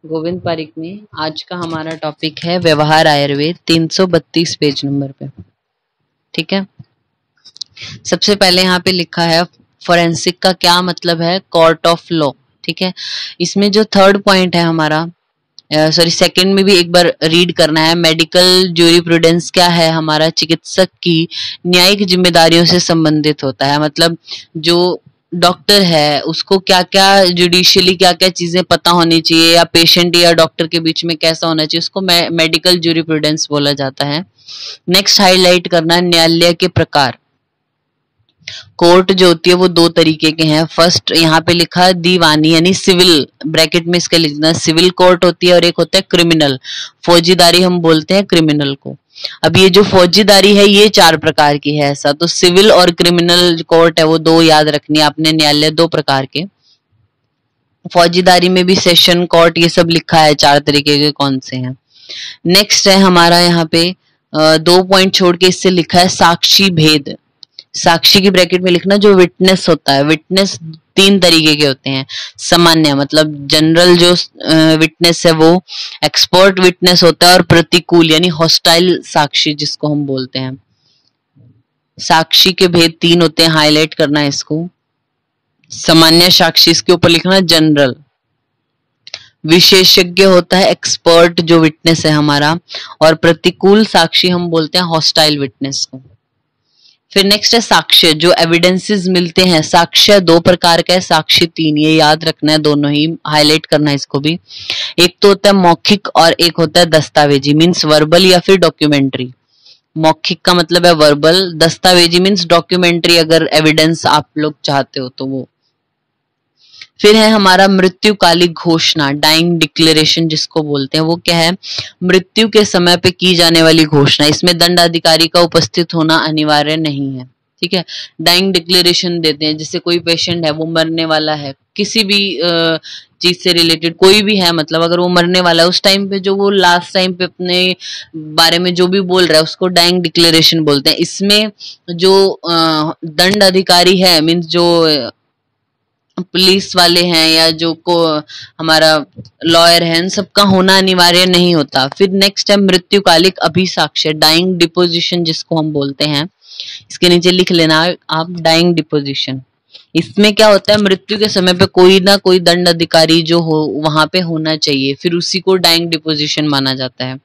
गोविंद पारिक में आज का हमारा टॉपिक है व्यवहार आयुर्वेद 332 पेज नंबर पे। ठीक है, सबसे पहले यहाँ पे लिखा है फोरेंसिक का क्या मतलब है, कोर्ट ऑफ लॉ। ठीक है, इसमें जो थर्ड पॉइंट है हमारा, सॉरी सेकंड में भी एक बार रीड करना है। मेडिकल ज्यूरिप्रूडेंस क्या है, हमारा चिकित्सक की न्यायिक जिम्मेदारियों से संबंधित होता है। मतलब जो डॉक्टर है उसको क्या क्या जुडिशियली क्या क्या चीजें पता होनी चाहिए, या पेशेंट या डॉक्टर के बीच में कैसा होना चाहिए, उसको मेडिकल ज्यूरिप्रूडेंस बोला जाता है। नेक्स्ट हाईलाइट करना है न्यायालय के प्रकार। कोर्ट जो होती है वो दो तरीके के हैं। फर्स्ट यहाँ पे लिखा है दीवानी यानी सिविल, ब्रैकेट में इसका लिखना सिविल कोर्ट होती है, और एक होता है क्रिमिनल, फौजीदारी हम बोलते हैं क्रिमिनल को। अब ये जो फौजीदारी है ये 4 प्रकार की है ऐसा, तो सिविल और क्रिमिनल कोर्ट है वो दो याद रखनी है आपने, न्यायालय 2 प्रकार के। फौजीदारी में भी सेशन कोर्ट ये सब लिखा है 4 तरीके के कौन से हैं। नेक्स्ट है हमारा यहाँ पे 2 पॉइंट छोड़ के इससे लिखा है साक्षी भेद। साक्षी की ब्रैकेट में लिखना जो विटनेस होता है। विटनेस 3 तरीके के होते हैं। सामान्य मतलब जनरल जो विटनेस है वो, एक्सपर्ट विटनेस होता है, और प्रतिकूल यानी हॉस्टाइल साक्षी जिसको हम बोलते हैं। साक्षी के भेद 3 होते हैं, हाईलाइट करना है इसको। सामान्य साक्षी इसके ऊपर लिखना जनरल। विशेषज्ञ होता है एक्सपर्ट जो विटनेस है हमारा, और प्रतिकूल साक्षी हम बोलते हैं हॉस्टाइल विटनेस को। फिर नेक्स्ट है साक्ष्य, जो एविडेंसेस मिलते हैं। साक्ष्य 2 प्रकार का है, साक्षी 3, ये याद रखना है, दोनों ही हाईलाइट करना है इसको भी। एक तो होता है मौखिक और एक होता है दस्तावेजी, मीन्स वर्बल या फिर डॉक्यूमेंट्री। मौखिक का मतलब है वर्बल, दस्तावेजी मीन्स डॉक्यूमेंट्री, अगर एविडेंस आप लोग चाहते हो तो वो। फिर है हमारा मृत्युकालिक घोषणा, डाइंग डिक्लेरेशन जिसको बोलते हैं। वो क्या है, मृत्यु के समय पे की जाने वाली घोषणा। इसमें दंडाधिकारी का उपस्थित होना अनिवार्य नहीं है। ठीक है, डाइंग डिक्लेरेशन देते हैं, जैसे कोई पेशेंट है वो मरने वाला है, किसी भी चीज से रिलेटेड कोई भी है, मतलब अगर वो मरने वाला है उस टाइम पे जो वो लास्ट टाइम पे अपने बारे में जो भी बोल रहा है उसको डाइंग डिक्लेरेशन बोलते हैं। इसमें जो दंड अधिकारी है, मीन्स जो पुलिस वाले हैं या जो को हमारा लॉयर है, इन सबका होना अनिवार्य नहीं होता। फिर नेक्स्ट है मृत्युकालिक अभिसाक्ष्य, डाइंग डिपोजिशन जिसको हम बोलते हैं। इसके नीचे लिख लेना आप डाइंग डिपोजिशन। इसमें क्या होता है, मृत्यु के समय पे कोई ना कोई दंड अधिकारी जो हो वहां पे होना चाहिए, फिर उसी को डाइंग डिपोजिशन माना जाता है।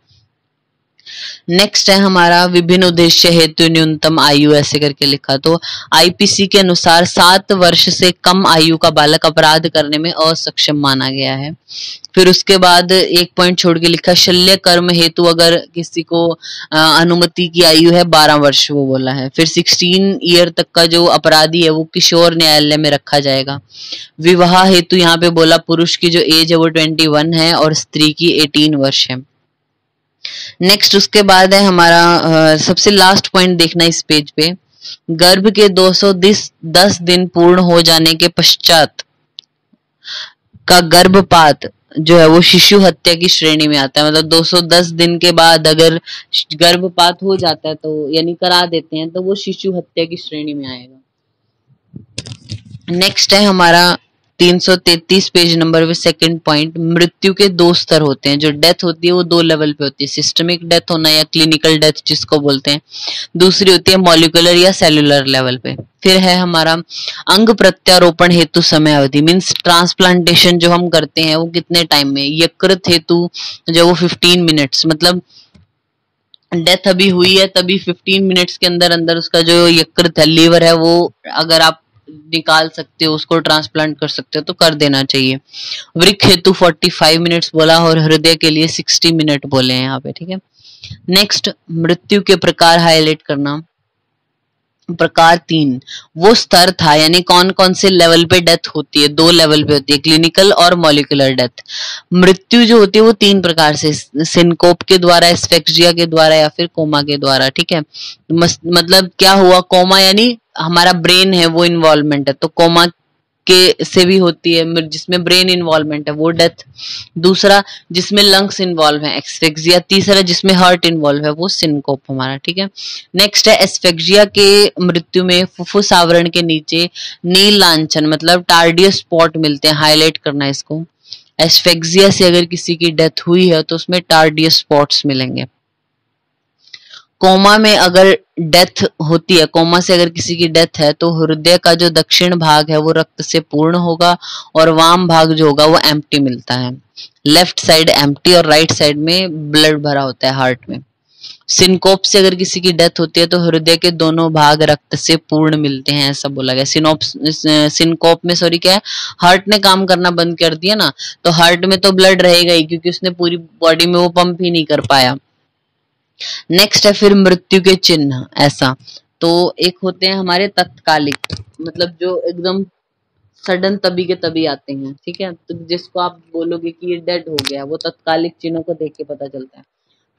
नेक्स्ट है हमारा विभिन्न उद्देश्य हेतु न्यूनतम आयु, ऐसे करके लिखा। तो आईपीसी के अनुसार 7 वर्ष से कम आयु का बालक अपराध करने में असक्षम माना गया है। फिर उसके बाद एक पॉइंट छोड़ के लिखा शल्य कर्म हेतु अगर किसी को अनुमति की आयु है 12 वर्ष, वो बोला है। फिर 16 ईयर तक का जो अपराधी है वो किशोर न्यायालय में रखा जाएगा। विवाह हेतु यहाँ पे बोला पुरुष की जो एज है वो 21 है और स्त्री की 18 वर्ष है। नेक्स्ट उसके बाद है हमारा सबसे लास्ट पॉइंट देखना इस पेज पे, गर्भ के 210 दिन पूर्ण हो जाने के पश्चात का गर्भपात जो है वो शिशु हत्या की श्रेणी में आता है। मतलब 210 दिन के बाद अगर गर्भपात हो जाता है तो यानी करा देते हैं तो वो शिशु हत्या की श्रेणी में आएगा। नेक्स्ट है हमारा 333 पेज नंबर पे सेकंड पॉइंट, मृत्यु के 2 स्तर होते हैं। जो डेथ होती है वो 2 लेवल पे होती है, सिस्टमिक डेथ होना या क्लिनिकल डेथ जिसको बोलते हैं, दूसरी होती है मॉलिक्यूलर या सेलुलर लेवल पे। फिर है हमारा अंग प्रत्यारोपण हेतु समय अवधि, मीन्स ट्रांसप्लांटेशन जो हम करते हैं वो कितने टाइम में। यकृत हेतु जो वो 15 मिनट्स, मतलब डेथ अभी हुई है तभी 15 मिनट्स के अंदर अंदर उसका जो यकृत है, लीवर है, वो अगर आप निकाल सकते हो, उसको ट्रांसप्लांट कर सकते हो तो कर देना चाहिए। वृक्क हेतु 45 मिनट्स बोला और हृदय के लिए 60 मिनट बोले हैं यहाँ पे। ठीक है, नेक्स्ट मृत्यु के प्रकार हाईलाइट करना। प्रकार 3 वो स्तर था, यानी कौन कौन से लेवल पे डेथ होती है। 2 लेवल पे होती है, क्लिनिकल और मॉलिक्यूलर डेथ। मृत्यु जो होती है वो 3 प्रकार से, सिनकोप के द्वारा, एस्फेक्सिया के द्वारा या फिर कोमा के द्वारा। ठीक है, मतलब क्या हुआ, कोमा यानी हमारा ब्रेन है वो इन्वॉल्वमेंट है, तो कोमा के से भी होती है जिसमें ब्रेन इन्वॉल्वमेंट है वो डेथ। दूसरा जिसमें लंग्स इन्वॉल्व है एस्फेक्सिया। तीसरा जिसमें हार्ट इन्वॉल्व है वो सिनकोप हमारा। ठीक है, नेक्स्ट है एस्फेक्सिया के मृत्यु में फुफ्फुस आवरण के नीचे नील लांछन मतलब टार्डियस स्पॉट मिलते हैं, हाईलाइट करना है इसको। एस्फेक्सिया से अगर किसी की डेथ हुई है तो उसमें टार्डियस स्पॉट्स मिलेंगे। कोमा में अगर डेथ होती है, कोमा से अगर किसी की डेथ है तो हृदय का जो दक्षिण भाग है वो रक्त से पूर्ण होगा और वाम भाग जो होगा वो एम्प्टी मिलता है। लेफ्ट साइड एम्प्टी और राइट साइड में ब्लड भरा होता है हार्ट में। सिनकोप से अगर किसी की डेथ होती है तो हृदय के दोनों भाग रक्त से पूर्ण मिलते हैं, ऐसा बोला गया। सिनकोप में सॉरी क्या है, हार्ट ने काम करना बंद कर दिया ना, तो हार्ट में तो ब्लड रहेगा ही क्योंकि उसने पूरी बॉडी में वो पंप ही नहीं कर पाया। नेक्स्ट है फिर मृत्यु के चिन्ह। ऐसा तो एक होते हैं हमारे तत्कालिक, मतलब जो एकदम सडन तभी के तभी आते हैं, ठीक है, तो जिसको आप बोलोगे कि ये डेड हो गया, वो तत्कालिक चिन्हों को देख के पता चलता है।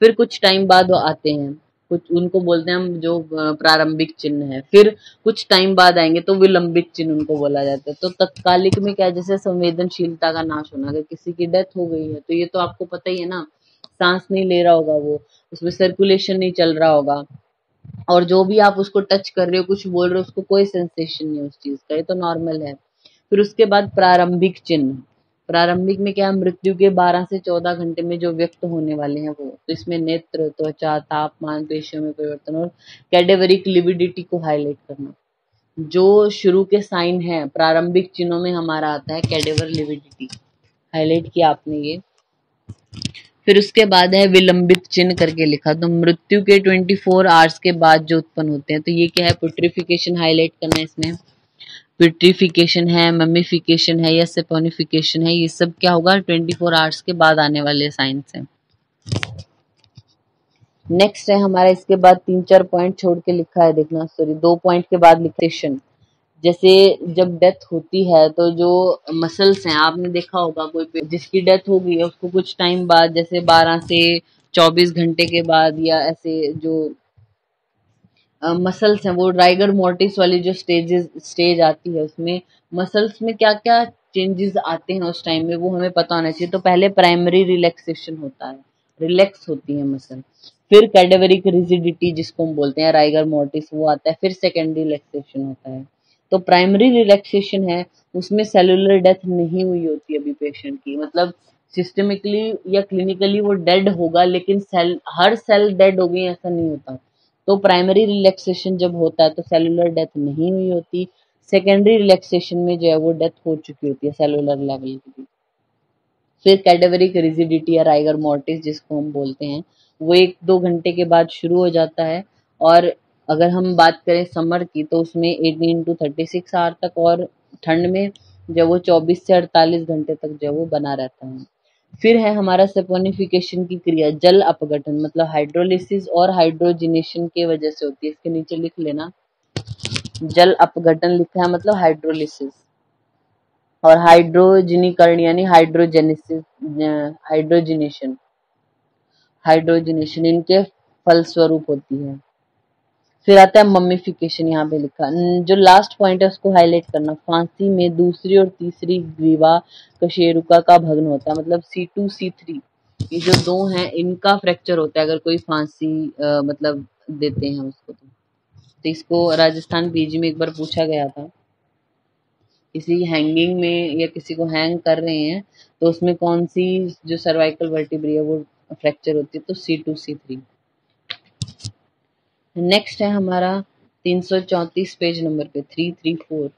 फिर कुछ टाइम बाद वो आते हैं, कुछ उनको बोलते हैं हम जो प्रारंभिक चिन्ह है। फिर कुछ टाइम बाद आएंगे तो विलंबित चिन्ह उनको बोला जाता है। तो तत्कालिक में क्या, जैसे संवेदनशीलता का नाश होना, अगर किसी की डेथ हो गई है तो ये तो आपको पता ही है ना, सांस नहीं ले रहा होगा वो, उसमें सर्कुलेशन नहीं चल रहा होगा, और जो भी आप उसको टच कर रहे हो, कुछ बोल रहे हो, उसको कोई सेंसेशन नहीं है उस चीज का, ये तो नॉर्मल है। फिर उसके बाद प्रारंभिक चिन्ह। प्रारंभिक में क्या है, मृत्यु के 12 से 14 घंटे में जो व्यक्त होने वाले हैं वो, तो इसमें नेत्र, त्वचा, तापमान, पेशियों में परिवर्तन और कैडेवरिक लिविडिटी को हाईलाइट करना। जो शुरू के साइन है प्रारंभिक चिन्हों में हमारा आता है कैडेवर लिविडिटी, हाईलाइट किया आपने ये। फिर उसके बाद है विलंबित चिन्ह करके लिखा, तो मृत्यु के 24 आवर्स के बाद जो उत्पन्न होते हैं, तो ये क्या है, पुट्रिफिकेशन हाईलाइट करना है इसमें। पिट्रिफिकेशन है, ममिफिकेशन है या सेपोनिफिकेशन है, ये सब क्या होगा 24 आवर्स के बाद आने वाले साइंस हैं। नेक्स्ट है हमारा, इसके बाद 3-4 पॉइंट छोड़ के लिखा है, देखना, सॉरी 2 पॉइंट के बाद लिखा, जैसे जब डेथ होती है तो जो मसल्स हैं, आपने देखा होगा कोई जिसकी डेथ हो गई है उसको कुछ टाइम बाद, जैसे 12 से 24 घंटे के बाद, या ऐसे जो मसल्स हैं, वो राइगर मोर्टिस वाली जो स्टेज आती है, उसमें मसल्स में क्या क्या चेंजेस आते हैं उस टाइम में वो हमें पता होना चाहिए। तो पहले प्राइमरी रिलैक्सेशन होता है, रिलैक्स होती है मसल। फिर कैडेवरिक रिजिडिटी जिसको हम बोलते हैं राइगर मोर्टिस, वो आता है। फिर सेकेंडरी रिलैक्सेशन होता है। तो प्राइमरी रिलैक्सेशन है, उसमें सेलुलर डेथ नहीं हुई होती अभी पेशेंट की, मतलब सिस्टमिकली या क्लिनिकली वो डेड होगा, लेकिन हर सेल डेड हो गई ऐसा नहीं होता। तो प्राइमरी रिलैक्सेशन जब होता है तो सेलुलर डेथ नहीं हुई होती। सेकेंडरी रिलैक्सेशन में जो है वो डेथ हो चुकी होती है सेलुलर लेवल की। फिर कैडेवरिक रिजिडिटी या राइगर मोर्टिस जिसको हम बोलते हैं, वो 1-2 घंटे के बाद शुरू हो जाता है। और अगर हम बात करें समर की तो उसमें 18 to 36 आवर तक, और ठंड में जब वो 24 से 48 घंटे तक जो वो बना रहता है। फिर है हमारा सेपोनिफिकेशन की क्रिया, जल अपघटन, मतलब हाइड्रोलिसिस और हाइड्रोजिनेशन के वजह से होती है। इसके नीचे लिख लेना, जल अपघटन लिखा है मतलब हाइड्रोलिसिस, और हाइड्रोजनीकरण यानी हाइड्रोजेनेसिस, हाइड्रोजिनेशन, हाइड्रोजिनेशन इनके फलस्वरूप होती है। फिर आता है मम्मीफिकेशन, यहाँ पे लिखा, जो लास्ट पॉइंट है उसको हाईलाइट करना, फांसी में दूसरी और तीसरी ग्रीवा कशेरुका का भग्न होता है, मतलब C2 C3 ये जो दो हैं इनका फ्रैक्चर होता है अगर कोई फांसी मतलब देते हैं उसको। तो इसको राजस्थान पीजी में एक बार पूछा गया था, किसी हैंगिंग में या किसी को हैंग कर रहे हैं तो उसमें कौन सी जो सर्वाइकल वर्टिब्री है वो फ्रैक्चर होती है, तो C2 C3। नेक्स्ट है हमारा 334 पेज नंबर पे 334,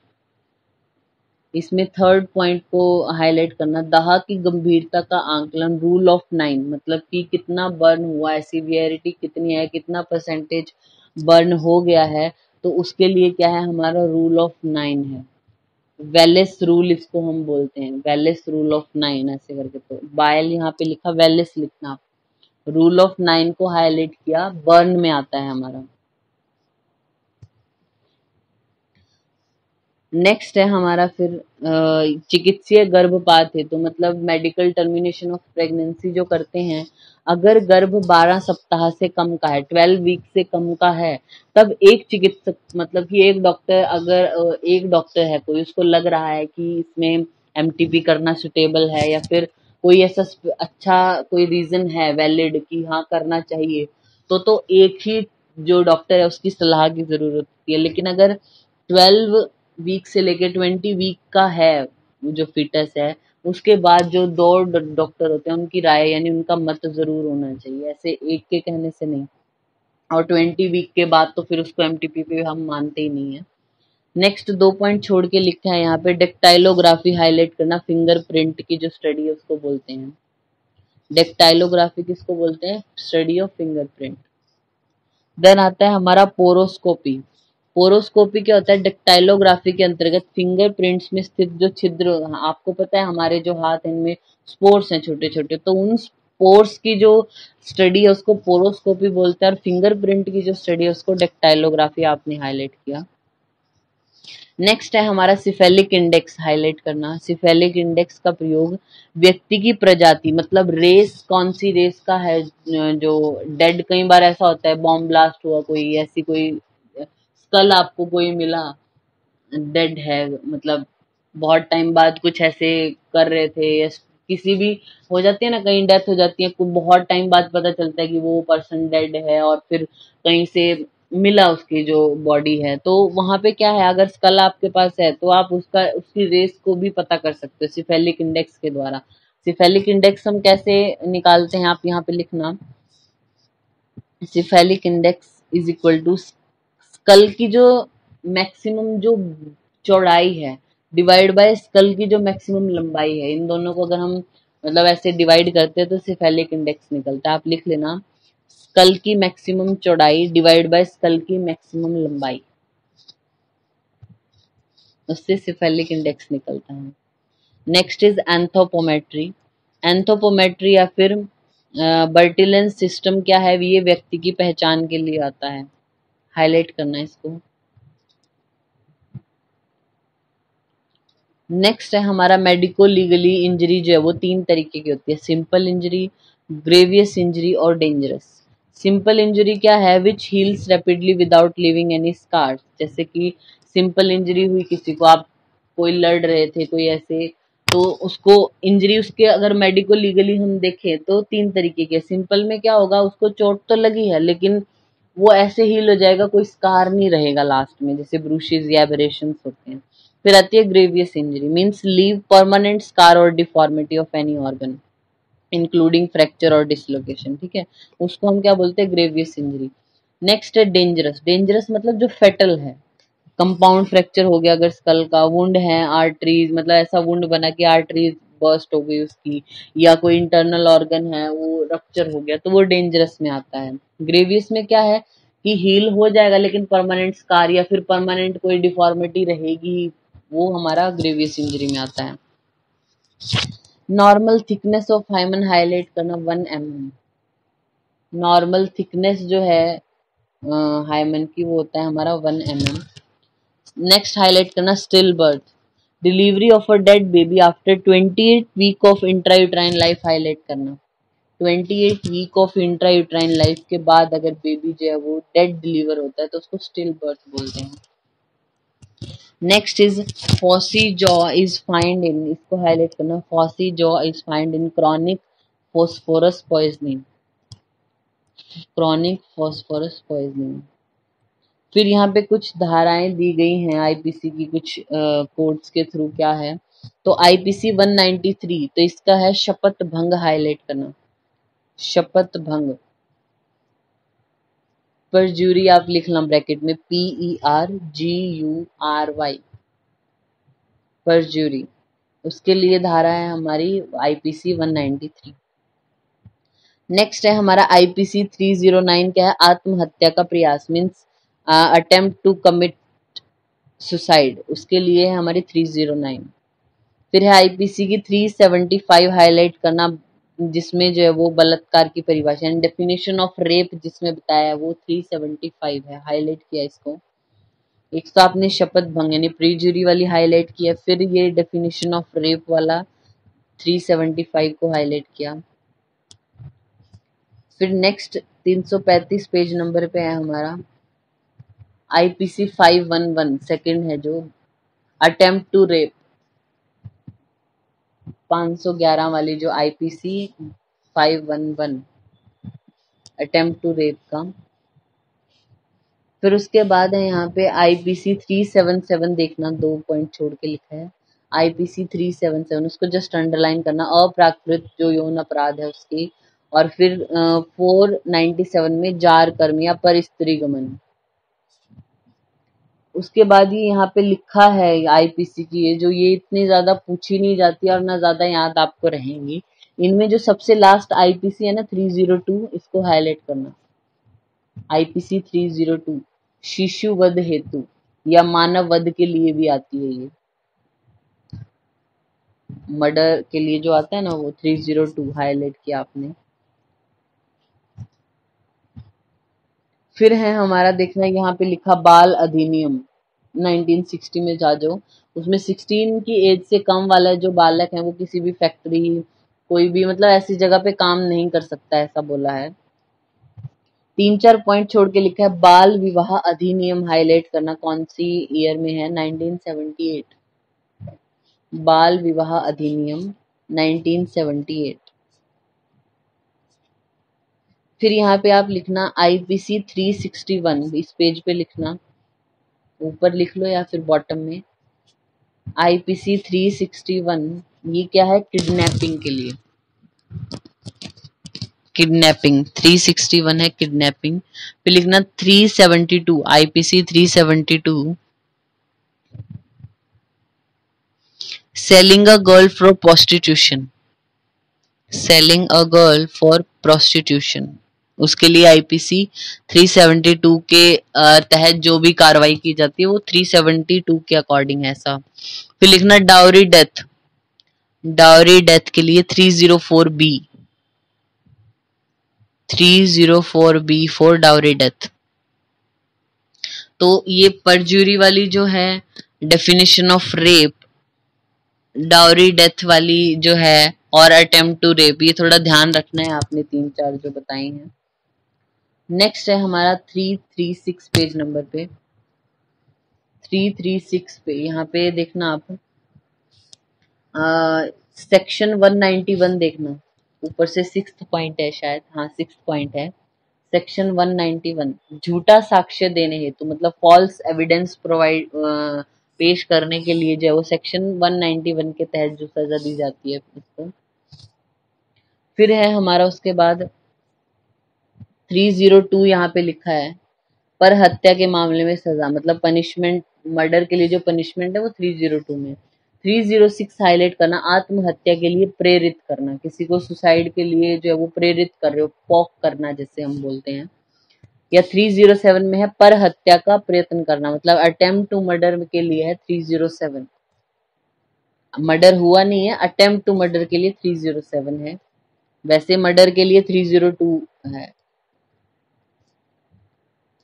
इसमें थर्ड पॉइंट को हाईलाइट करना, दाह की गंभीरता का आंकलन, रूल ऑफ 9, मतलब कि कितना बर्न हुआ है, सीवियरिटी कितनी है, कितना परसेंटेज बर्न हो गया है, तो उसके लिए क्या है हमारा रूल ऑफ 9 है। वेलिस रूल इसको हम बोलते हैं, वेलिस रूल ऑफ 9 ऐसे करके। तो बायल यहाँ पे लिखा, वेलिस लिखना, रूल ऑफ 9 को हाईलाइट किया, बर्न में आता है हमारा। नेक्स्ट है हमारा फिर चिकित्सीय गर्भपात है, तो मतलब मेडिकल टर्मिनेशन ऑफ प्रेगनेंसी जो करते हैं, अगर गर्भ 12 सप्ताह से कम का है, 12 वीक से कम का है, तब एक चिकित्सक, मतलब कि एक डॉक्टर, अगर एक डॉक्टर है कोई, उसको लग रहा है कि इसमें एमटीपी करना सुटेबल है, या फिर कोई ऐसा अच्छा कोई रीजन है वैलिड कि हाँ करना चाहिए, तो एक ही जो डॉक्टर है उसकी सलाह की जरूरत होती है। लेकिन अगर 12 वीक से लेके 20 वीक का है जो फिटस है, उसके बाद जो दो डॉक्टर होते हैं उनकी राय यानी उनका मत जरूर होना चाहिए, ऐसे एक के कहने से नहीं। और 20 वीक के बाद तो फिर उसको एमटीपी पे हम मानते ही नहीं है। नेक्स्ट 2 पॉइंट छोड़ के लिखा है यहाँ पे, डेक्टाइलोग्राफी हाईलाइट करना, फिंगरप्रिंट की जो स्टडी है उसको बोलते हैं। डेक्टाइलोग्राफी किसको बोलते हैं? Study of fingerprint. देन आता है हमारा पोरोस्कोपी। पोरोस्कोपी क्या होता है? डेक्टाइलोग्राफी के अंतर्गत फिंगरप्रिंट्स में स्थित जो छिद्र, आपको पता है हमारे जो हाथ हैं इनमें स्पोर्स हैं छोटे छोटे, तो उन स्पोर्स की जो स्टडी है उसको पोरोस्कोपी बोलते हैं, और फिंगरप्रिंट की जो स्टडी है उसको डेक्टाइलोग्राफी आपने हाईलाइट किया। नेक्स्ट है हमारा सिफेलिक इंडेक्स हाईलाइट करना। सिफेलिक इंडेक्स का प्रयोग व्यक्ति की प्रजाति, मतलब रेस, कौन सी रेस का है जो डेड, कई बार ऐसा होता है बॉम्ब ब्लास्ट हुआ, कोई ऐसी कोई स्कल आपको कोई मिला डेड है, मतलब बहुत टाइम बाद कुछ ऐसे कर रहे थे, या किसी भी हो जाती है ना, कहीं डेथ हो जाती है, बहुत टाइम बाद पता चलता है कि वो पर्सन डेड है, और फिर कहीं से मिला उसकी जो बॉडी है, तो वहां पे क्या है, अगर स्कल आपके पास है तो आप उसका उसकी रेस को भी पता कर सकते हो सिफेलिक इंडेक्स के द्वारा। सिफेलिक इंडेक्स हम कैसे निकालते हैं, आप यहाँ पे लिखना, cephalic index is equal to skull की जो मैक्सिमम जो चौड़ाई है डिवाइड बाय स्कल की जो मैक्सिमम लंबाई है, इन दोनों को अगर हम मतलब ऐसे डिवाइड करते हैं तो सिफेलिक इंडेक्स निकलता है। आप लिख लेना, स्कल की मैक्सिमम चौड़ाई डिवाइड बाय स्कल की मैक्सिमम लंबाई, उससे सिफेलिक इंडेक्स निकलता है। Next is एंथोपोमेट्री। एंथोपोमेट्री या फिर बर्टिलेंस सिस्टम क्या है? ये व्यक्ति की पहचान के लिए आता है, हाईलाइट करना है इसको। नेक्स्ट है हमारा मेडिको लीगली इंजरी, जो है वो 3 तरीके की होती है, सिंपल इंजरी, ग्रेवियस इंजरी और डेंजरस। सिंपल इंजरी क्या है? Which heals rapidly without living any scars. जैसे कि सिंपल इंजरी हुई किसी को, आप कोई लड़ रहे थे कोई ऐसे, तो उसको इंजरी उसके अगर मेडिको लीगली हम देखें तो 3 तरीके के। सिंपल में क्या होगा, उसको चोट तो लगी है लेकिन वो ऐसे हील हो जाएगा, कोई स्कार नहीं रहेगा लास्ट में, जैसे ब्रूशेज या एबरेशंस होते हैं। फिर आती है grievous injury, means leave permanent scar और deformity of any organ including fracture और डिसलोकेशन, ठीक है, उसको हम क्या बोलते हैं? Grievous injury. नेक्स्ट है डेंजरस। डेंजरस मतलब जो फेटल है, कंपाउंड फ्रैक्चर हो गया अगर स्कल का, वुंड है आर्टरीज, मतलब ऐसा वुंड बना कि आर्टरीज बर्स्ट हो गई उसकी, या कोई इंटरनल ऑर्गन है वो रप्चर हो गया, तो वो डेंजरस में आता है। ग्रेवियस में क्या है कि हील हो जाएगा लेकिन परमानेंट स्कार या फिर परमानेंट कोई डिफॉर्मिटी रहेगी, वो हमारा ग्रेवियस इंजरी में आता है। Normal thickness of hymen highlight करना 1 mm। नॉर्मल थिकनेस जो है हाइमन की वो होता है हमारा 1 mm। नेक्स्ट हाईलाइट करना still birth, delivery of a dead baby after 28 week of intrauterine life, highlight करना। 28 वीक ऑफ इंट्रायूट्राइन लाइफ के बाद अगर बेबी जो है वो डेड डिलीवर होता है तो उसको स्टिल बर्थ बोलते हैं। Next is phossy jaw is find in, इसको हाईलाइट करना, phossy jaw is find in chronic phosphorus poisoning, chronic phosphorus poisoning. फिर यहाँ पे कुछ धाराएं दी गई हैं आईपीसी की, कुछ कोड्स के थ्रू क्या है, तो आईपीसी 193, तो इसका है शपथ भंग, हाईलाइट करना, शपथ भंग। परज्यूरी आप लिखना ब्रैकेट में, PERGURY, परज्यूरी, उसके लिए धारा है हमारी आईपीसी 193। नेक्स्ट है हमारा आईपीसी 309, क्या है? आत्महत्या का प्रयास, means attempt to commit suicide, उसके लिए है हमारी 309। फिर है आईपीसी की 375 हाईलाइट करना, जिसमें जो है वो बलात्कार की परिभाषा एंड डेफिनेशन ऑफ रेप जिसमें बताया है वो 375 है, हाईलाइट किया इसको। एक तो आपने शपथ भंग यानी प्रीजुरी वाली हाईलाइट किया, फिर ये डेफिनेशन ऑफ रेप वाला 375 को हाईलाइट किया। फिर नेक्स्ट 335 पेज नंबर पे है हमारा आईपीसी 511, सेकंड है जो अटेम्प्ट टू रेप, 511 वाली जो आईपीसी 511 अटेम्प्ट टू रेप का। फिर उसके बाद है यहाँ पे आईपीसी 377, देखना 2 पॉइंट छोड़ के लिखा है, IPC 377 उसको जस्ट अंडरलाइन करना, अप्राकृत जो यौन अपराध है उसकी। और फिर 497 में जार कर्म या पर स्त्री गमन। उसके बाद ही यहाँ पे लिखा है IPC की, ये इतनी ज्यादा पूछी नहीं जाती और ना ज्यादा याद आपको रहेंगी। इनमें जो सबसे लास्ट IPC है ना 302, इसको हाईलाइट करना। IPC 302 शिशु वध हेतु या मानव वध के लिए भी आती है, ये मर्डर के लिए जो आता है ना वो 302 हाईलाइट किया आपने। फिर है हमारा देखना, यहाँ पे लिखा बाल अधिनियम 1960 में जा जाओ, उसमें 16 की एज से कम वाला जो बालक है वो किसी भी फैक्ट्री, कोई भी मतलब ऐसी जगह पे काम नहीं कर सकता, ऐसा बोला है। 3-4 पॉइंट छोड़ के लिखा है बाल विवाह अधिनियम, हाईलाइट करना कौन सी ईयर में है, 1978। बाल विवाह अधिनियम 1978। फिर यहाँ पे आप लिखना IPC 361, इस पेज पे लिखना, ऊपर लिख लो या फिर बॉटम में। IPC 361 ये क्या है, किडनैपिंग के लिए, किडनैपिंग 361 है किडनैपिंग। फिर लिखना 372, IPC 372 selling a girl for prostitution, selling a girl for prostitution, उसके लिए IPC 372 के तहत जो भी कार्रवाई की जाती है वो 372 के अकॉर्डिंग है ऐसा। फिर लिखना डाउरी डेथ, डाउरी डेथ के लिए 304B, 304B for dowry death. तो ये परज्यूरी वाली जो है definition of rape, dowry death वाली जो है, और अटेम्प्ट टू रेप, ये थोड़ा ध्यान रखना है आपने 3-4 जो बताई हैं। नेक्स्ट है हमारा 336 पेज नंबर पे, 336 पे यहाँ पे देखना आप सेक्शन 191 देखना, ऊपर से 6th पॉइंट है शायद, हाँ 6th पॉइंट है, सेक्शन 191 झूठा साक्ष्य देने हेतु, मतलब फॉल्स एविडेंस प्रोवाइड पेश करने के लिए जो है वो सेक्शन 191 के तहत जो सजा दी जाती है उसको। फिर है हमारा उसके बाद 302 यहाँ पे लिखा है पर हत्या के मामले में सजा, मतलब पनिशमेंट, मर्डर के लिए जो पनिशमेंट है वो 302 में। 306 हाईलाइट करना, आत्महत्या के लिए प्रेरित करना, किसी को सुसाइड के लिए जो है वो प्रेरित कर रहे हो, पॉक करना जैसे हम बोलते हैं। या 307 में है पर हत्या का प्रयत्न करना, मतलब अटेम्प्ट टू मर्डर के लिए है 307, मर्डर हुआ नहीं है, अटेम्प्ट टू मर्डर के लिए 307 है, वैसे मर्डर के लिए 302 है।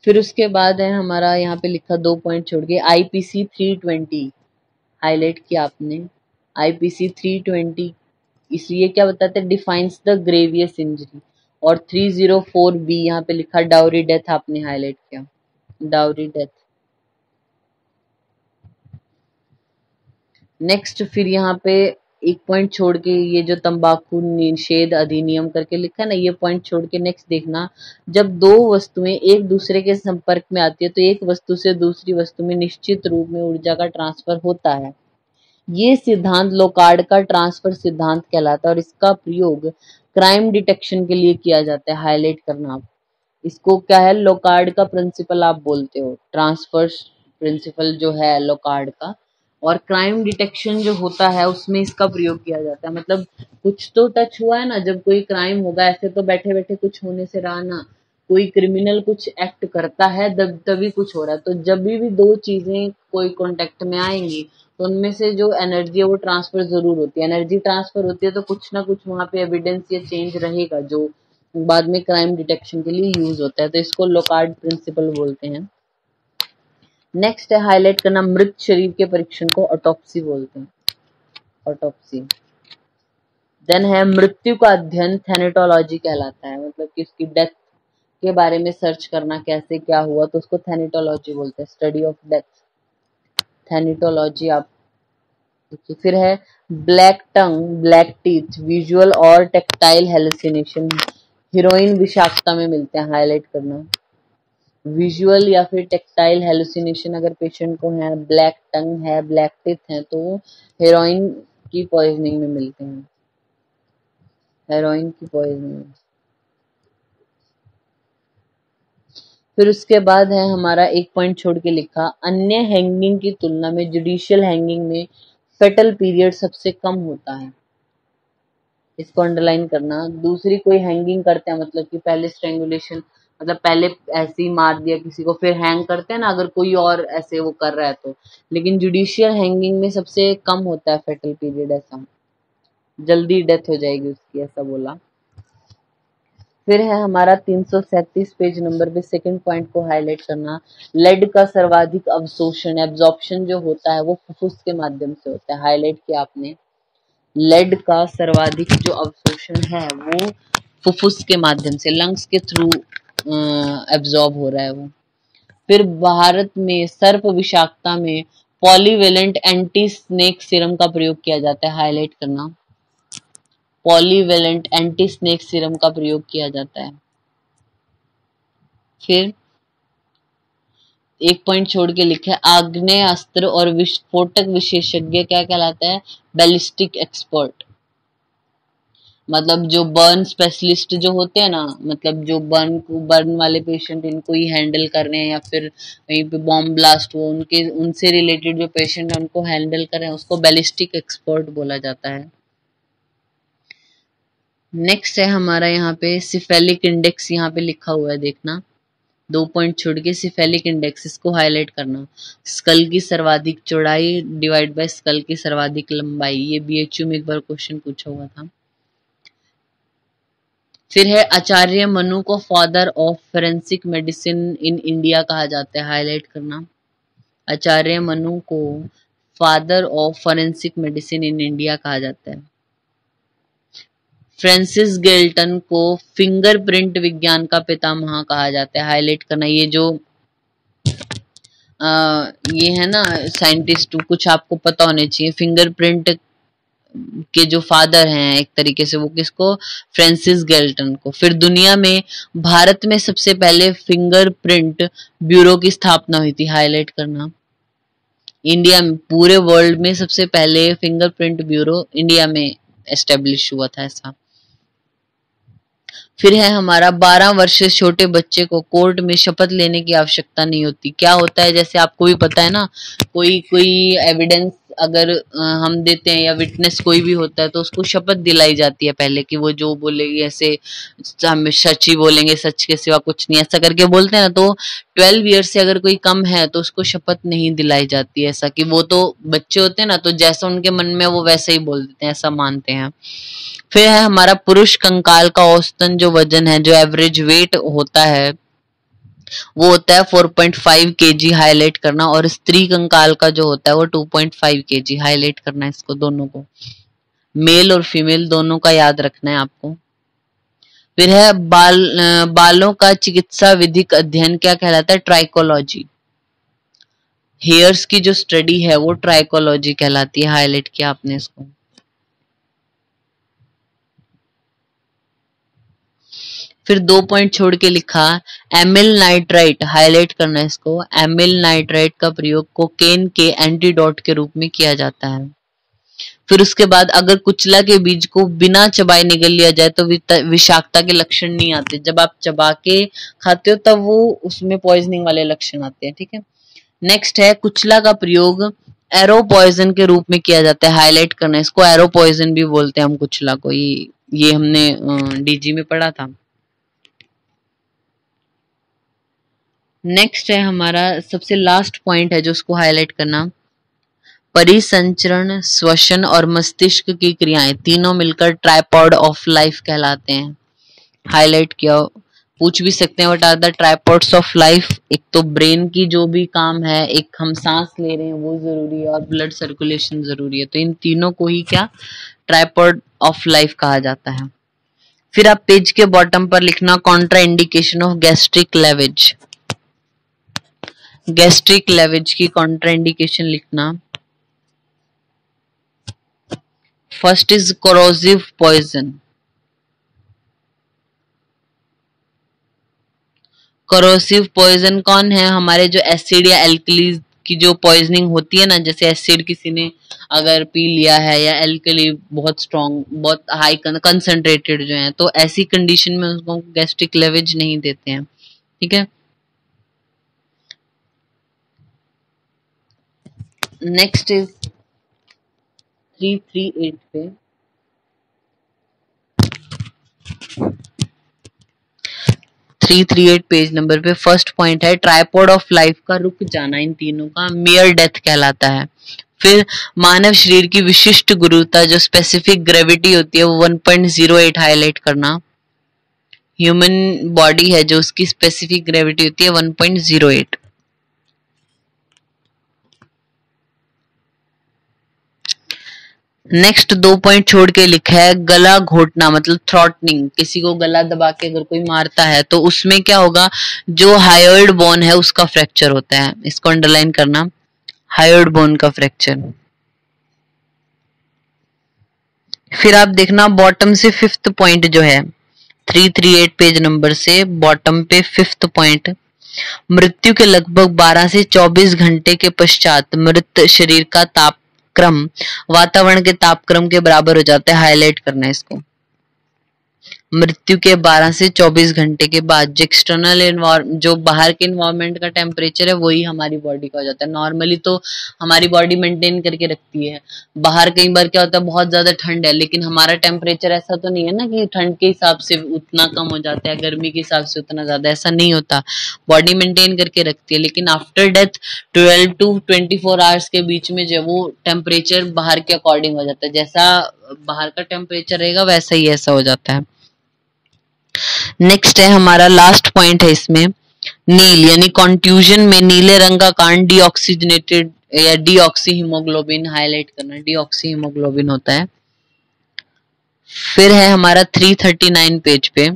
फिर उसके बाद है हमारा यहाँ पे लिखा 2 पॉइंट छोड़ के IPC 320 हाईलाइट किया आपने, IPC 320 इसलिए क्या बताते हैं, डिफाइंस द ग्रेवियस इंजरी। और 304B यहाँ पे लिखा डाउरी डेथ, आपने हाईलाइट किया डाउरी डेथ। नेक्स्ट फिर यहाँ पे एक पॉइंट छोड़ के ये जो तंबाकू निषेध अधिनियम करके लिखा है ना, ये पॉइंट छोड़ के नेक्स्ट देखना, जब दो वस्तुएं एक दूसरे के संपर्क में आती है तो एक वस्तु से दूसरी वस्तु में निश्चित रूप में ऊर्जा का ट्रांसफर होता है। ये सिद्धांत लोकार्ड का ट्रांसफर सिद्धांत कहलाता है और इसका प्रयोग क्राइम डिटेक्शन के लिए किया जाता है, हाईलाइट करना आप इसको, क्या है लोकार्ड का प्रिंसिपल आप बोलते हो, ट्रांसफर प्रिंसिपल जो है लोकार्ड का, और क्राइम डिटेक्शन जो होता है उसमें इसका प्रयोग किया जाता है। मतलब कुछ तो टच हुआ है ना, जब कोई क्राइम होगा, ऐसे तो बैठे बैठे कुछ होने से रहा ना, कोई क्रिमिनल कुछ एक्ट करता है तभी कुछ हो रहा है, तो जब भी दो चीजें कोई कांटेक्ट में आएंगी तो उनमें से जो एनर्जी है वो ट्रांसफर जरूर होती है, एनर्जी ट्रांसफर होती है तो कुछ ना कुछ वहां पे एविडेंस या चेंज रहेगा जो बाद में क्राइम डिटेक्शन के लिए यूज होता है, तो इसको लोकार्ड प्रिंसिपल बोलते हैं। नेक्स्ट है हाईलाइट करना, मृत शरीर के परीक्षण को ऑटोप्सी बोलते हैं, ऑटोप्सी। देन है मृत्यु का अध्ययन, थैनेटोलॉजी कहलाता है, मतलब कि उसकी डेथ के बारे में सर्च करना कैसे क्या हुआ तो उसको थैनेटोलॉजी बोलते हैं, स्टडी ऑफ डेथ, थैनेटोलॉजी आप देखिए। फिर है ब्लैक टंग, ब्लैक टीथ, विजुअल और टेक्टाइल हेलुसिनेशन, हीरोइन विषाक्तता में मिलते हैं, हाईलाइट करना। विजुअल या फिर टेक्टाइल हेलुसिनेशन अगर पेशेंट को है, ब्लैक टंग है, ब्लैक टिथ है, तो वो हेरोइन की पॉइजनिंग में मिलते हैं, हेरोइन की पॉइजनिंग। फिर उसके बाद है हमारा एक पॉइंट छोड़ के लिखा, अन्य हैंगिंग की तुलना में जुडिशियल हैंगिंग में फेटल पीरियड सबसे कम होता है। इसको अंडरलाइन करना। दूसरी कोई हैंगिंग करते हैं मतलब कि पहले स्ट्रेंगुलेशन, मतलब पहले ऐसे ही मार दिया किसी को फिर हैंग करते हैं ना, अगर कोई और ऐसे वो कर रहा है तो। लेकिन जुडिशियल हैंगिंग में सबसे कम होता है फेटल पीरियड, ऐसा जल्दी डेथ हो जाएगी उसकी, ऐसा बोला। फिर है हमारा 337 पेज नंबर पे सेकंड पॉइंट को हाईलाइट करना, लेड का सर्वाधिक अवशोषण, एब्जॉर्प्शन जो होता है वो फुफ्फुस के माध्यम से होता है। हाईलाइट किया आपने, लेड का सर्वाधिक जो अवशोषण है वो फुफ्फुस के माध्यम से, लंग्स के थ्रू एब्जॉर्ब हो रहा है वो। फिर भारत में सर्प विषाक्तता में पॉलीवेलेंट एंटी स्नेक सीरम का प्रयोग किया जाता है। हाईलाइट करना, पॉलीवेलेंट एंटी स्नेक सीरम का प्रयोग किया जाता है। फिर एक पॉइंट छोड़ के लिखा है, आग्नेय अस्त्र और विस्फोटक विशेषज्ञ क्या कहलाता है? Ballistic expert. मतलब जो बर्न स्पेशलिस्ट जो होते हैं ना, मतलब जो बर्न वाले पेशेंट इनको ही हैंडल कर रहे हैं, या फिर कहीं पे बॉम्ब ब्लास्ट हो, उनके उनसे रिलेटेड जो पेशेंट है उनको हैंडल कर रहे हैं, उसको बैलिस्टिक एक्सपर्ट बोला जाता है। नेक्स्ट है हमारा यहाँ पे सिफेलिक इंडेक्स, यहाँ पे लिखा हुआ है देखना, 2 पॉइंट छोड़ के सिफेलिक इंडेक्स, इसको हाईलाइट करना। स्कल की सर्वाधिक चौड़ाई डिवाइड बाय स्कल की सर्वाधिक लंबाई, ये बीएचयू में एक बार क्वेश्चन पूछा हुआ था। फिर है आचार्य मनु को father of forensic medicine in India कहा जाता है। हाईलाइट करना, आचार्य मनु को father of forensic medicine in India कहा जाता है। फ्रांसिस गेल्टन को फिंगरप्रिंट विज्ञान का पितामह कहा जाता है। हाईलाइट करना, ये जो ये है ना साइंटिस्ट, कुछ आपको पता होने चाहिए। फिंगरप्रिंट के जो फादर हैं एक तरीके से, वो किसको? फ्रांसिस गेल्टन को। फिर दुनिया में भारत में सबसे पहले फिंगरप्रिंट ब्यूरो की स्थापना हुई थी। हाईलाइट करना, इंडिया में, पूरे वर्ल्ड में सबसे पहले फिंगरप्रिंट ब्यूरो इंडिया में एस्टेब्लिश हुआ था, ऐसा। फिर है हमारा 12 वर्ष से छोटे बच्चे को कोर्ट में शपथ लेने की आवश्यकता नहीं होती। क्या होता है, जैसे आपको भी पता है ना, कोई कोई एविडेंस अगर हम देते हैं या विटनेस कोई भी होता है तो उसको शपथ दिलाई जाती है पहले, कि वो जो बोलेगी ऐसे हम सच ही बोलेंगे, सच के सिवा कुछ नहीं, ऐसा करके बोलते हैं ना। तो 12 ईयर से अगर कोई कम है तो उसको शपथ नहीं दिलाई जाती है, ऐसा कि वो तो बच्चे होते हैं ना, तो जैसा उनके मन में वो वैसे ही बोल देते हैं, ऐसा मानते हैं। फिर है हमारा पुरुष कंकाल का औसतन जो वजन है, जो एवरेज वेट होता है, वो होता है 4.5 kg। हाईलाइट करना, और स्त्री कंकाल का जो होता है वो 2.5 kg। हाईलाइट करना है इसको, दोनों को, मेल और फीमेल दोनों का याद रखना है आपको। फिर है बालों का चिकित्सा विधिक अध्ययन क्या कहलाता है? ट्राइकोलॉजी। हेयर्स की जो स्टडी है वो ट्राइकोलॉजी कहलाती है। हाईलाइट किया आपने इसको। फिर 2 पॉइंट छोड़ के लिखा, एमिल नाइट्राइट। हाईलाइट करना है इसको, एमिल नाइट्राइट का प्रयोग कोकेन के एंटीडोट के रूप में किया जाता है। फिर उसके बाद अगर कुचला के बीज को बिना चबाए निगल लिया जाए तो विषाक्तता के लक्षण नहीं आते। जब आप चबा के खाते हो तब वो उसमें पॉइजनिंग वाले लक्षण आते हैं, ठीक है। नेक्स्ट है कुचला का प्रयोग एरो पॉइजन के रूप में किया जाता है। हाईलाइट करना है इसको, एरो पॉइजन भी बोलते हैं हम कुचला को, ये हमने डीजी में पढ़ा था। नेक्स्ट है हमारा सबसे लास्ट पॉइंट है जो उसको हाईलाइट करना, परिसंचरण, श्वसन और मस्तिष्क की क्रियाएं तीनों मिलकर ट्राइपॉड ऑफ लाइफ कहलाते हैं। हाईलाइट किया, पूछ भी सकते हैं what are the tripods of life. एक तो ब्रेन की जो भी काम है, एक हम सांस ले रहे हैं वो जरूरी है, और ब्लड सर्कुलेशन जरूरी है, तो इन तीनों को ही क्या ट्राइपॉड ऑफ लाइफ कहा जाता है। फिर आप पेज के बॉटम पर लिखना, contraindication of gastric lavage. Gastric lavage की कॉन्ट्राइंडिकेशन लिखना, first is corrosive poison, corrosive poison कौन है? हमारे जो एसिड या एल्कली की जो पॉइजनिंग होती है ना, जैसे एसिड किसी ने अगर पी लिया है या एल्कली बहुत स्ट्रॉन्ग, बहुत हाई कंसंट्रेटेड जो है, तो ऐसी कंडीशन में उसको गैस्ट्रिक लेवेज नहीं देते हैं। ठीक है, नेक्स्ट इज 338 पे 338 पेज नंबर पे फर्स्ट पॉइंट है ट्राइपॉड ऑफ लाइफ का रुक जाना इन तीनों का मेयर डेथ कहलाता है। फिर मानव शरीर की विशिष्ट गुरुता जो स्पेसिफिक ग्रेविटी होती है वो 1.08 हाईलाइट करना। ह्यूमन बॉडी है जो उसकी स्पेसिफिक ग्रेविटी होती है 1.08। नेक्स्ट 2 पॉइंट छोड़ के लिखा है गला घोटना मतलब थ्रॉटनिंग, किसी को गला दबा के अगर कोई मारता है तो उसमें क्या होगा, जो हायोइड बोन है उसका फ्रैक्चर होता है, इसको अंडरलाइन करना, हायोइड बोन का फ्रैक्चर। फिर आप देखना बॉटम से फिफ्थ पॉइंट जो है 338 पेज नंबर से बॉटम पे फिफ्थ पॉइंट, मृत्यु के लगभग 12 से 24 घंटे के पश्चात मृत शरीर का तापक्रम वातावरण के तापक्रम के बराबर हो जाता है, हाईलाइट करना है इसको। मृत्यु के 12 से 24 घंटे के बाद जो एक्सटर्नल जो बाहर के इन्वायरमेंट का टेम्परेचर है वही हमारी बॉडी का हो जाता है। नॉर्मली तो हमारी बॉडी मेंटेन करके रखती है, बाहर कई बार क्या होता है बहुत ज्यादा ठंड है लेकिन हमारा टेम्परेचर ऐसा तो नहीं है ना कि ठंड के हिसाब से उतना कम हो जाता है, गर्मी के हिसाब से उतना ज्यादा, ऐसा नहीं होता, बॉडी मेंटेन करके रखती है। लेकिन आफ्टर डेथ 12 to 24 आवर्स के बीच में जो वो टेम्परेचर बाहर के अकॉर्डिंग हो जाता है, जैसा बाहर का टेम्परेचर रहेगा वैसा ही ऐसा हो जाता है। नेक्स्ट है हमारा लास्ट पॉइंट है इसमें नील यानी कॉन्ट्यूजन में नीले रंग का कारण डीऑक्सीजनेटेड या डीऑक्सी हीमोग्लोबिन हाईलाइट करना, डीऑक्सी हीमोग्लोबिन होता है। फिर है हमारा 339 पेज पे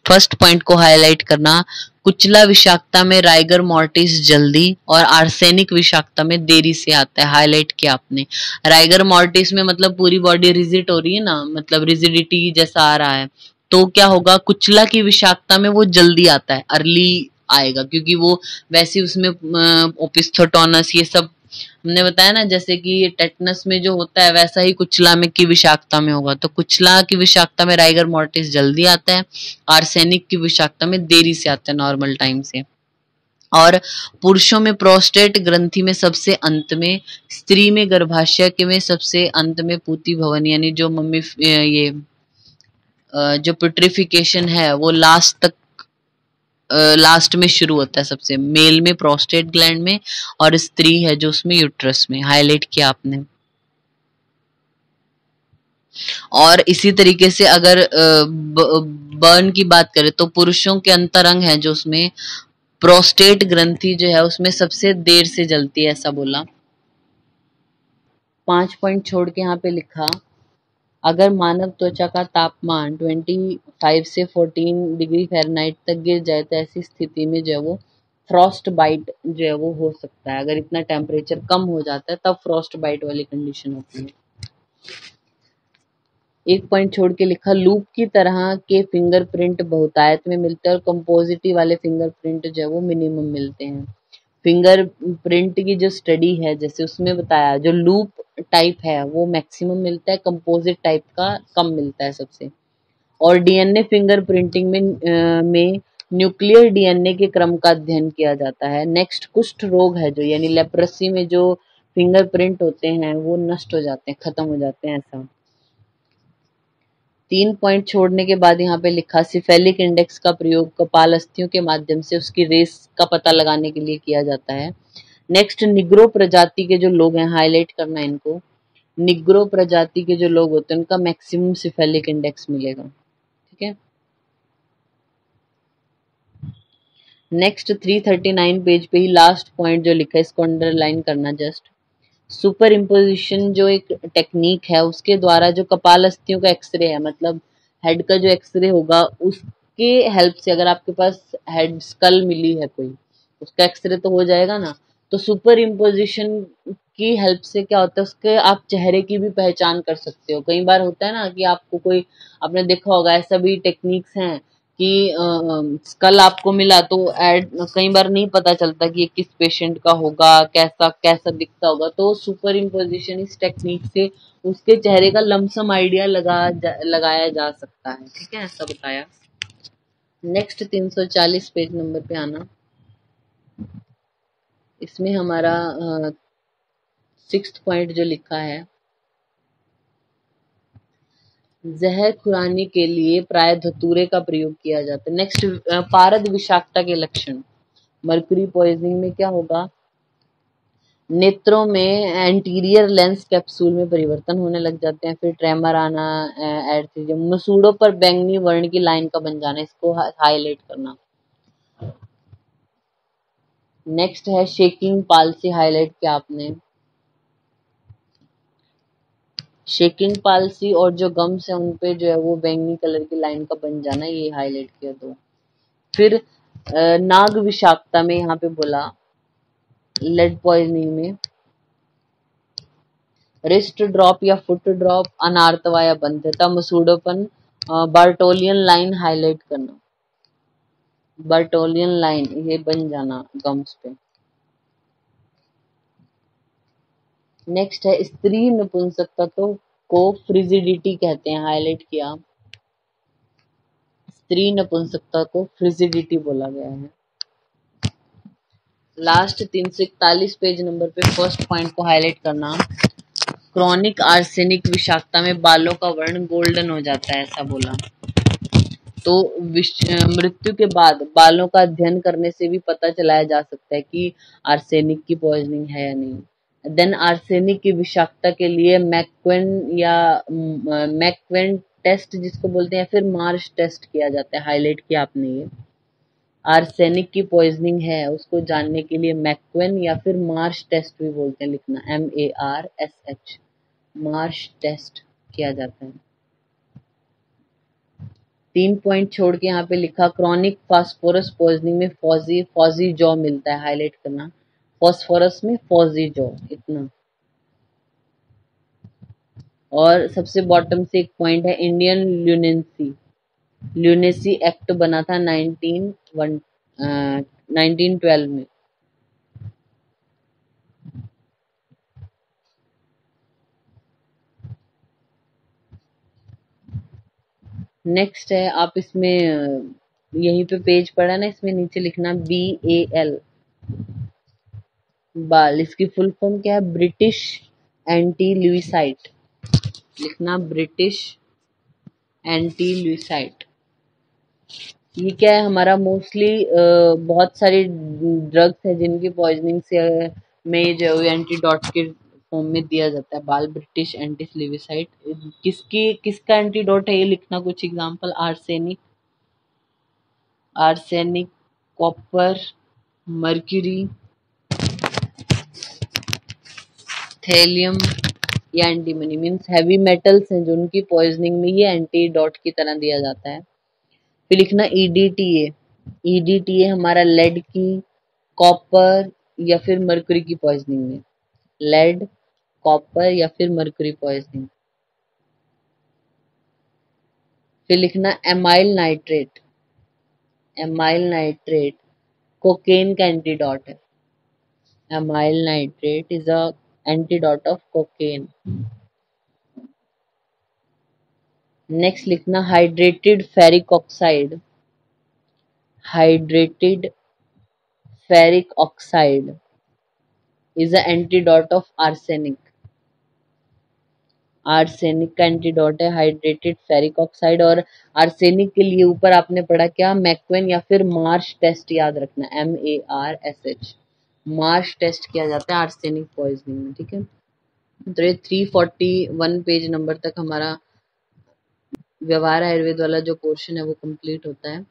फर्स्ट पॉइंट को हाईलाइट करना, कुचला विषाक्तता में राइगर मॉर्टिस जल्दी और आर्सेनिक विषाक्तता में देरी से आता है, हाईलाइट किया आपने। राइगर मॉर्टिस में मतलब पूरी बॉडी रिजिड हो रही है ना, मतलब रिजिडिटी जैसा आ रहा है, तो क्या होगा कुचला की विषाक्तता में वो जल्दी आता है, अर्ली आएगा, क्योंकि वो वैसे उसमें ओपिस्थोटोनस ये सब हमने बताया ना, जैसे कि टेटनस में जो होता है वैसा ही कुचला में की विषाक्तता में होगा। तो कुचला की विषाक्तता में राइगर मॉर्टिस जल्दी आता है, आर्सेनिक की विषाक्तता में देरी से आता है नॉर्मल टाइम से। और पुरुषों में प्रोस्टेट ग्रंथि में सबसे अंत में, स्त्री में गर्भाशय के में सबसे अंत में पूती भवन यानी जो मम्मी ये जो प्यूट्रिफिकेशन है वो लास्ट में शुरू होता है सबसे, मेल में प्रोस्टेट ग्लैंड में और स्त्री है जो उसमें यूट्रस में, हाईलाइट किया आपने। और इसी तरीके से अगर बर्न की बात करें तो पुरुषों के अंतरंग है जो उसमें प्रोस्टेट ग्रंथि जो है उसमें सबसे देर से जलती है, ऐसा बोला। 5 पॉइंट छोड़ के यहाँ पे लिखा अगर मानव त्वचा का तापमान 25 से 14 डिग्री फ़ारेनहाइट तक गिर जाए तो ऐसी स्थिति में जो है वो फ्रॉस्ट बाइट जो है वो हो सकता है। अगर इतना टेम्परेचर कम हो जाता है तब फ्रॉस्ट बाइट वाली कंडीशन होती है। एक पॉइंट छोड़ के लिखा लूप की तरह के फिंगरप्रिंट बहुतायत में मिलते हैं और कंपोजिटी वाले फिंगरप्रिंट जो है वो मिनिमम मिलते हैं। फिंगरप्रिंट की जो स्टडी है जैसे उसमें बताया जो लूप टाइप है वो मैक्सिमम मिलता है, कंपोजिट टाइप का कम मिलता है सबसे। और डीएनए फिंगरप्रिंटिंग में न्यूक्लियर डीएनए के क्रम का अध्ययन किया जाता है। नेक्स्ट कुष्ठ रोग है जो यानी लेप्रेसी में जो फिंगरप्रिंट होते हैं वो नष्ट हो जाते हैं, खत्म हो जाते हैं, ऐसा। 3 पॉइंट छोड़ने के बाद यहाँ पे लिखा सिफेलिक इंडेक्स का प्रयोग कपाल अस्थियों के माध्यम से उसकी रेस का पता लगाने के लिए किया जाता है। नेक्स्ट निग्रो प्रजाति के जो लोग हैं, हाईलाइट करना इनको, निग्रो प्रजाति के जो लोग होते हैं उनका मैक्सिमम सिफेलिक इंडेक्स मिलेगा। ठीक है, नेक्स्ट 339 पेज पे ही लास्ट पॉइंट जो लिखा है इसको अंडरलाइन करना जस्ट। सुपर इम्पोजिशन जो एक टेक्निक है उसके द्वारा जो कपाल अस्थियों का एक्सरे है, मतलब हेड का जो एक्सरे होगा उसके हेल्प से, अगर आपके पास हेड स्कल मिली है कोई उसका एक्सरे तो हो जाएगा ना, तो सुपर इम्पोजिशन की हेल्प से क्या होता है उसके आप चेहरे की भी पहचान कर सकते हो। कई बार होता है ना कि आपको कोई, आपने देखा होगा ऐसा भी टेक्निक्स हैं कि कल आपको मिला तो एड कई बार नहीं पता चलता कि ये किस पेशेंट का होगा, कैसा कैसा दिखता होगा, तो सुपर इम्पोजिशन इस टेक्निक से उसके चेहरे का लमसम आइडिया लगाया जा सकता है। ठीक है, ऐसा बताया। नेक्स्ट 340 पेज नंबर पे आना। इसमें हमारा 6th पॉइंट जो लिखा है, जहर खुरानी के लिए प्राय धतूरे का प्रयोग किया जाता है। नेक्स्ट, पारद विषाक्तता के लक्षण। मर्क्यूरी पॉइजनिंग में क्या होगा? नेत्रों में एंटीरियर लेंस कैप्सूल में परिवर्तन होने लग जाते हैं, फिर ट्रेमर आना, एर्थीजियम, मसूड़ों पर बैंगनी वर्ण की लाइन का बन जाना, इसको हाईलाइट करना। नेक्स्ट है शेकिंग पाल्सी, हाईलाइट किया आपने। शेकिंग पाल्सी और जो गम्स है उन पे जो है वो बैंगनी कलर की लाइन का बन जाना, ये हाईलाइट किया। तो फिर नाग विषाक्तता में यहाँ पे बोला, लेड पॉइजनिंग में रिस्ट ड्रॉप या फुट ड्रॉप, अनार्तवा या बंध्यता, मसूड़ोपन, बार्टोलियन लाइन हाईलाइट करना। बार्टोलियन लाइन ये बन जाना गम्स पे। नेक्स्ट है स्त्री नपुंसकता को फ्रिजिडिटी कहते हैं, हाईलाइट किया। स्त्री नपुंसकता को फ्रिजिडिटी बोला गया है। लास्ट 341 पेज नंबर पे फर्स्ट पॉइंट को हाईलाइट करना। क्रॉनिक आर्सेनिक विषाक्तता में बालों का वर्ण गोल्डन हो जाता है, ऐसा बोला। तो मृत्यु के बाद बालों का अध्ययन करने से भी पता चलाया जा सकता है कि आर्सेनिक की पॉइजनिंग है या नहीं। देन आर्सेनिक की विषाक्तता के लिए मैक्वेन टेस्ट जिसको बोलते हैं, फिर मार्श टेस्ट किया जाता है, हाईलाइट किया आपने ये। आर्सेनिक की पॉइजनिंग है उसको जानने के लिए मैक्वेन या फिर मार्श टेस्ट भी बोलते हैं, लिखना MARSH, मार्श टेस्ट किया जाता है। 3 पॉइंट छोड़ के यहाँ पे लिखा, क्रॉनिक फास्फोरस पॉइजनिंग में फॉजी जॉ मिलता है, हाईलाइट करना। फॉस्फोरस में फॉजी जॉ, इतना। और सबसे बॉटम से एक पॉइंट है, इंडियन ल्यूनेसी एक्ट बना था 1912 में। नेक्स्ट है, आप इसमें यहीं पे पेज पड़ा ना, इसमें नीचे लिखना BAL, बाल। इसकी फुल फॉर्म क्या है? ब्रिटिश एंटी लुइसाइट, लिखना ब्रिटिश एंटी लुइसाइट। ये क्या है? हमारा मोस्टली बहुत सारी ड्रग्स है जिनकी पॉइजनिंग से में जो है एंटीडोट के फॉर्म में दिया जाता है, बाल। ब्रिटिश एंटी लुइसाइट किसका एंटीडोट है ये लिखना, कुछ example. Arsenic, copper, mercury, thallium या एंटीमनी, मीन्स हैवी मेटल्स हैं जो उनकी पॉइजनिंग में ये एंटीडोट की तरह दिया जाता है। फिर लिखना EDTA हमारा लेड की, कॉपर या फिर मर्क्यूरी की पॉइजनिंग में। लेड, कॉपर या फिर मर्क्यूरी पॉइजनिंग। फिर लिखना एमाइल नाइट्रेट कोकेन का एंटीडोट है। Amyl nitrate is a antidote of cocaine. Next लिखना hydrated ferric oxide is a antidote of arsenic. Arsenic का एंटीडोट है हाइड्रेटेड फेरिक ऑक्साइड। और आर्सेनिक के लिए ऊपर आपने पढ़ा क्या? मैक्वेन या फिर मार्श टेस्ट, याद रखना, MARSH, मार्श टेस्ट किया जाता है आर्सेनिक पॉइजनिंग में। ठीक है, तो ये 341 पेज नंबर तक हमारा व्यवहार आयुर्वेद वाला जो पोर्शन है वो कंप्लीट होता है।